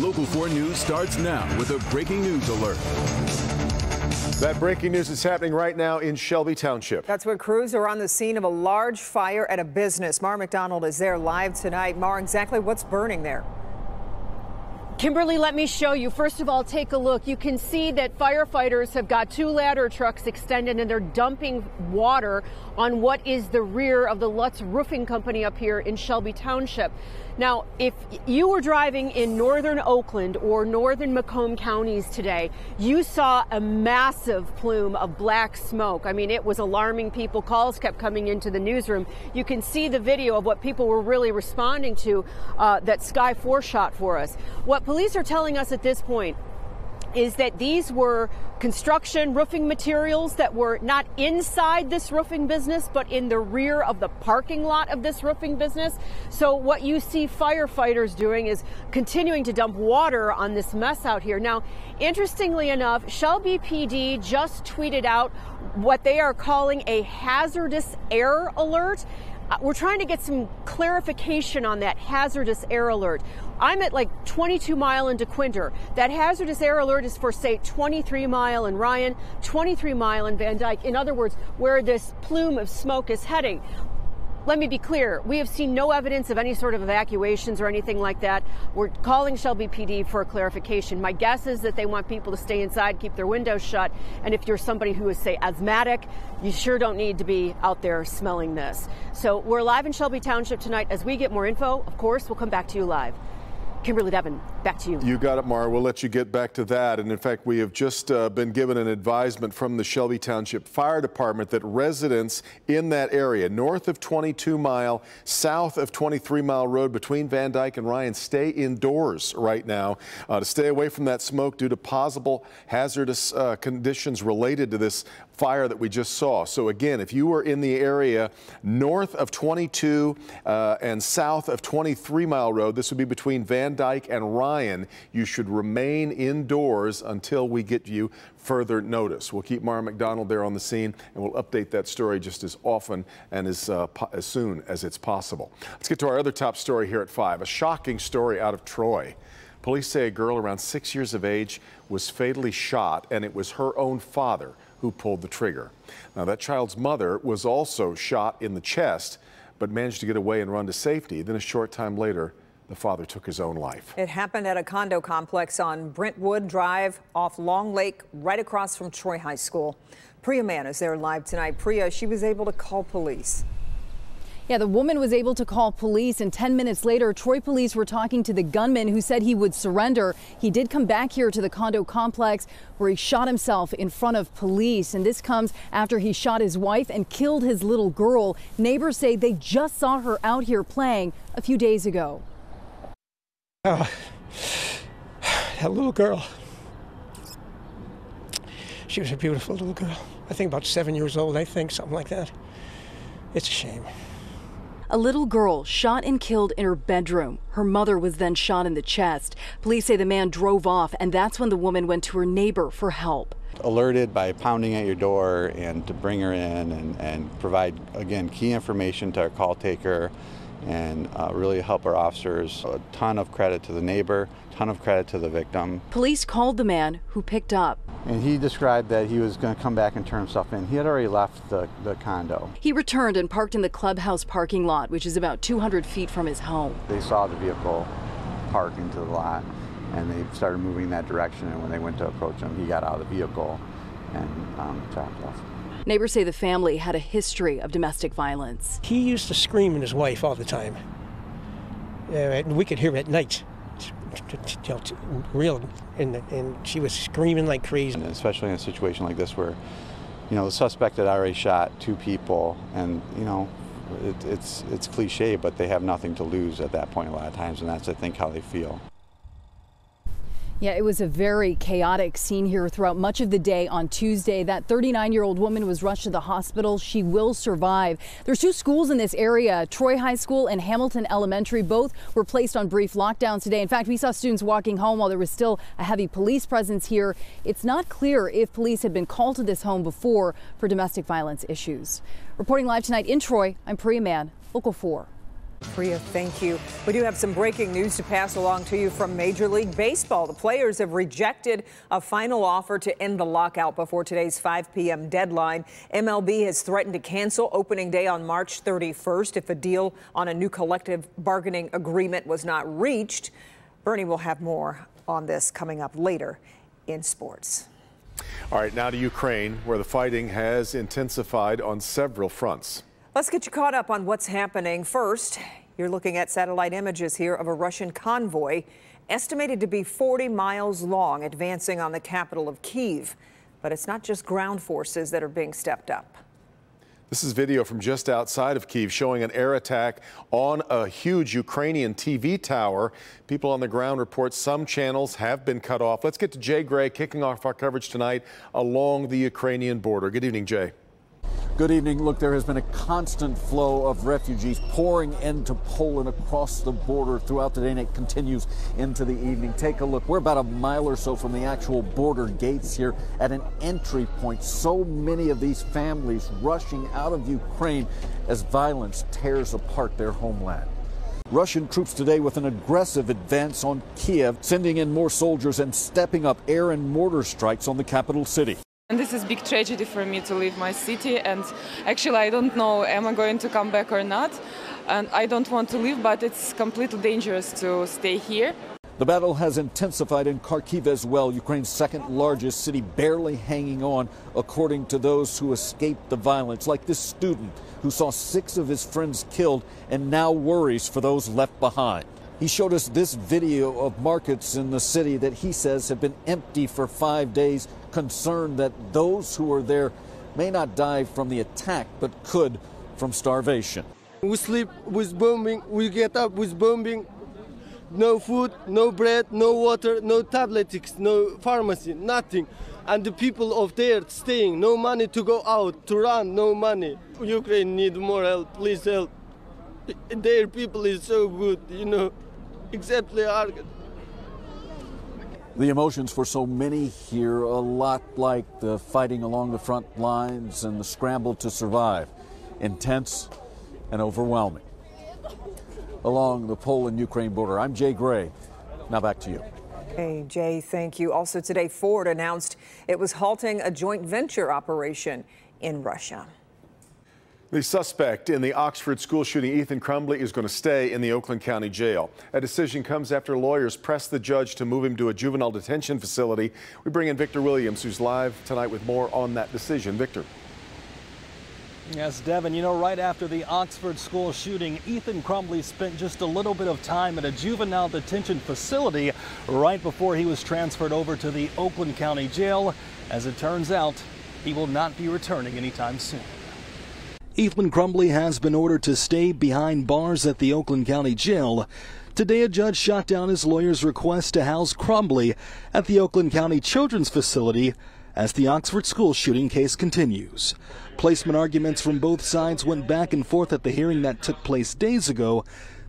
Local 4 News starts now with a breaking news alert. That breaking news is happening right now in Shelby Township. That's what crews are on the scene of a large fire at a business. Mara McDonald is there live tonight. Mara, exactly what's burning there? Kimberly, let me show you. First of all, take a look. You can see that firefighters have got 2 ladder trucks extended and they're dumping water on what is the rear of the Lutz Roofing Company up here in Shelby Township. Now, if you were driving in northern Oakland or northern Macomb counties today, you saw a massive plume of black smoke. I mean, it was alarming people. Calls kept coming into the newsroom. You can see the video of what people were really responding to that Sky 4 shot for us. What police are telling us at this point is that these were construction roofing materials that were not inside this roofing business, but in the rear of the parking lot of this roofing business. So what you see firefighters doing is continuing to dump water on this mess out here. Now, interestingly enough, Shelby PD just tweeted out what they are calling a hazardous air alert. We're trying to get some clarification on that hazardous air alert. I'm at like 22 Mile in DeQuinter. That hazardous air alert is for, say, 23 Mile in Ryan, 23 Mile in Van Dyke. In other words, where this plume of smoke is heading. Let me be clear, we have seen no evidence of any sort of evacuations or anything like that. We're calling Shelby PD for a clarification. My guess is that they want people to stay inside, keep their windows shut, and if you're somebody who is, say, asthmatic, you sure don't need to be out there smelling this. So we're live in Shelby Township tonight. As we get more info, of course, we'll come back to you live. Kimberly Devin, back to you. You got it, Mara. We'll let you get back to that. And in fact, we have just been given an advisement from the Shelby Township Fire Department that residents in that area, north of 22 Mile, south of 23 Mile Road between Van Dyke and Ryan, stay indoors right now to stay away from that smoke due to possible hazardous conditions related to this fire that we just saw. So again, if you were in the area north of 22 and south of 23 Mile Road, this would be between Van Dyke and Ryan, you should remain indoors until we get you further notice. We'll keep Mara McDonald there on the scene, and we'll update that story just as often and as soon as it's possible. Let's get to our other top story here at 5. A shocking story out of Troy. Police say a girl around 6 years of age was fatally shot, and it was her own father who pulled the trigger. Now, that child's mother was also shot in the chest, but managed to get away and run to safety. Then a short time later, the father took his own life. It happened at a condo complex on Brentwood Drive off Long Lake, right across from Troy High School. Priya Mann is there live tonight. Priya, she was able to call police. Yeah, the woman was able to call police, and 10 minutes later, Troy police were talking to the gunman who said he would surrender. He did come back here to the condo complex where he shot himself in front of police. And this comes after he shot his wife and killed his little girl. Neighbors say they just saw her out here playing a few days ago. Oh, that little girl. She was a beautiful little girl. I think about 7 years old, I think, something like that. It's a shame. A little girl shot and killed in her bedroom. Her mother was then shot in the chest. Police say the man drove off, and that's when the woman went to her neighbor for help. Alerted by pounding at your door and to bring her in and provide, again, key information to our call taker and really help our officers. A ton of credit to the neighbor, ton of credit to the victim. Police called the man who picked up. And he described that he was going to come back and turn himself in. He had already left the condo. He returned and parked in the clubhouse parking lot, which is about 200 feet from his home. They saw the vehicle park into the lot, and they started moving that direction. And when they went to approach him, he got out of the vehicle and chopped off. Neighbors say the family had a history of domestic violence. He used to scream at his wife all the time. And we could hear at night. Real, and she was screaming like crazy. And especially in a situation like this where, you know, the suspect had already shot 2 people, and, you know, it's cliche, but they have nothing to lose at that point a lot of times, and that's, I think, how they feel. Yeah, it was a very chaotic scene here throughout much of the day on Tuesday. That 39-year-old woman was rushed to the hospital. She will survive. There's 2 schools in this area, Troy High School and Hamilton Elementary. Both were placed on brief lockdowns today. In fact, we saw students walking home while there was still a heavy police presence here. It's not clear if police had been called to this home before for domestic violence issues. Reporting live tonight in Troy, I'm Priya Mann, Local 4. Priya, thank you. We do have some breaking news to pass along to you from Major League Baseball. The players have rejected a final offer to end the lockout before today's 5 p.m. deadline. MLB has threatened to cancel opening day on March 31st if a deal on a new collective bargaining agreement was not reached. Bernie will have more on this coming up later in sports. All right, now to Ukraine, where the fighting has intensified on several fronts. Let's get you caught up on what's happening. First, you're looking at satellite images here of a Russian convoy estimated to be 40 miles long advancing on the capital of Kyiv. But it's not just ground forces that are being stepped up. This is video from just outside of Kyiv showing an air attack on a huge Ukrainian TV tower. People on the ground report some channels have been cut off. Let's get to Jay Gray kicking off our coverage tonight along the Ukrainian border. Good evening, Jay. Good evening. Look, there has been a constant flow of refugees pouring into Poland across the border throughout the day, and it continues into the evening. Take a look. We're about a mile or so from the actual border gates here at an entry point. So many of these families rushing out of Ukraine as violence tears apart their homeland. Russian troops today with an aggressive advance on Kiev, sending in more soldiers and stepping up air and mortar strikes on the capital city. And this is a big tragedy for me to leave my city, and actually I don't know am I going to come back or not, and I don't want to leave, but it's completely dangerous to stay here. The battle has intensified in Kharkiv as well, Ukraine's second largest city, barely hanging on according to those who escaped the violence, like this student who saw 6 of his friends killed and now worries for those left behind. He showed us this video of markets in the city that he says have been empty for 5 days, concerned that those who are there may not die from the attack, but could from starvation. We sleep with bombing, we get up with bombing, no food, no bread, no water, no tablets, no pharmacy, nothing. And the people of there staying, no money to go out, to run, no money. Ukraine need more help, please help. Their people is so good, you know, exactly our. The emotions for so many here, a lot like the fighting along the front lines and the scramble to survive. Intense and overwhelming. Along the Poland-Ukraine border, I'm Jay Gray. Now back to you. Hey, Jay, thank you. Also today, Ford announced it was halting a joint venture operation in Russia. The suspect in the Oxford school shooting, Ethan Crumbley, is going to stay in the Oakland County Jail. A decision comes after lawyers press the judge to move him to a juvenile detention facility. We bring in Victor Williams, who's live tonight with more on that decision. Victor. Yes, Devin, you know, right after the Oxford school shooting, Ethan Crumbley spent just a little bit of time at a juvenile detention facility right before he was transferred over to the Oakland County Jail. As it turns out, he will not be returning anytime soon. Ethan Crumbley has been ordered to stay behind bars at the Oakland County Jail. Today, a judge shot down his lawyer's request to house Crumbley at the Oakland County Children's Facility as the Oxford school shooting case continues. Placement arguments from both sides went back and forth at the hearing that took place days ago.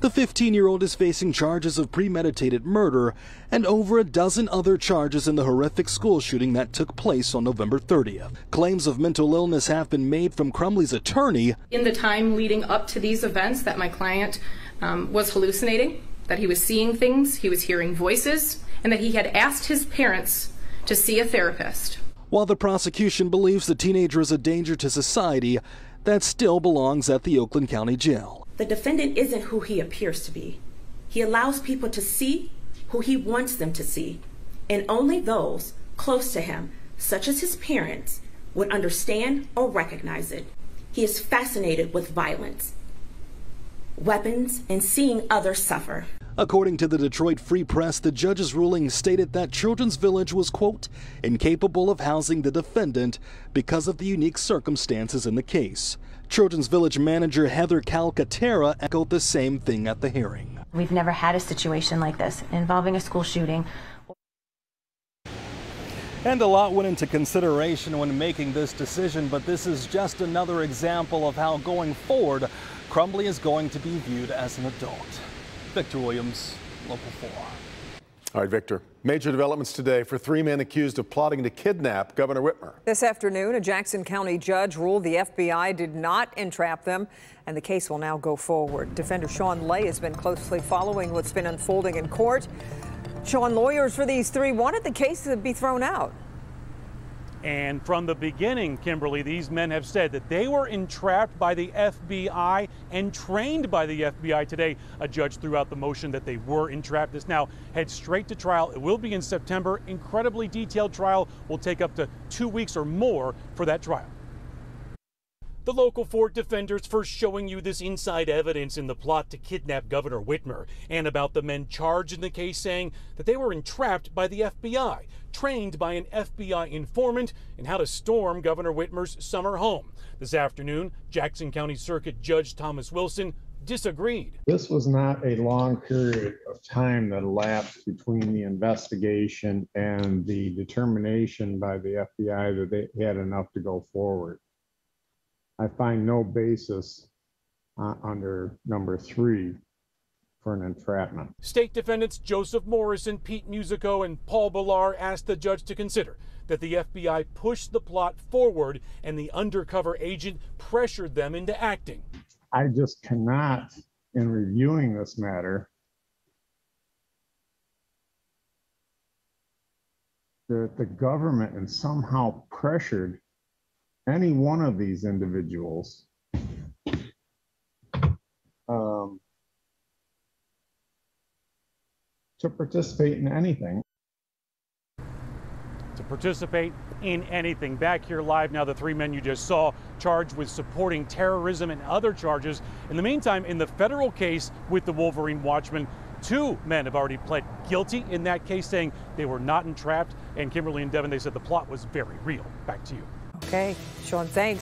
The 15-year-old is facing charges of premeditated murder and over a dozen other charges in the horrific school shooting that took place on November 30th. Claims of mental illness have been made from Crumbley's attorney. In the time leading up to these events, that my client was hallucinating, that he was seeing things, he was hearing voices, and that he had asked his parents to see a therapist. While the prosecution believes the teenager is a danger to society, that still belongs at the Oakland County Jail. The defendant isn't who he appears to be. He allows people to see who he wants them to see, and only those close to him, such as his parents, would understand or recognize it. He is fascinated with violence, weapons, and seeing others suffer. According to the Detroit Free Press, the judge's ruling stated that Children's Village was, quote, incapable of housing the defendant because of the unique circumstances in the case. Children's Village manager Heather Calcaterra echoed the same thing at the hearing. We've never had a situation like this involving a school shooting. And a lot went into consideration when making this decision, but this is just another example of how going forward, Crumbley is going to be viewed as an adult. Victor Williams, Local 4. All right, Victor. Major developments today for 3 men accused of plotting to kidnap Governor Whitmer. This afternoon, a Jackson County judge ruled the FBI did not entrap them, and the case will now go forward. Defender Sean Lay has been closely following what's been unfolding in court. Sean, lawyers for these 3 wanted the case to be thrown out. And from the beginning, Kimberly, these men have said that they were entrapped by the FBI and trained by the FBI. Today, a judge threw out the motion that they were entrapped. This now heads straight to trial. It will be in September. Incredibly detailed trial will take up to 2 weeks or more for that trial. The local Ford defenders first showing you this inside evidence in the plot to kidnap Governor Whitmer, and about the men charged in the case saying that they were entrapped by the FBI, trained by an FBI informant in how to storm Governor Whitmer's summer home. This afternoon, Jackson County Circuit Judge Thomas Wilson disagreed. This was not a long period of time that elapsed between the investigation and the determination by the FBI that they had enough to go forward. I find no basis under number 3 for an entrapment. State defendants Joseph Morrison, Pete Musico, and Paul Ballar asked the judge to consider that the FBI pushed the plot forward and the undercover agent pressured them into acting. I just cannot, in reviewing this matter, that the government and somehow pressured any one of these individuals to participate in anything. To participate in anything. Back here live now, the 3 men you just saw charged with supporting terrorism and other charges. In the meantime, in the federal case with the Wolverine Watchman, 2 men have already pled guilty in that case, saying they were not entrapped. And Kimberly and Devin, they said the plot was very real. Back to you. Okay, Sean, thanks.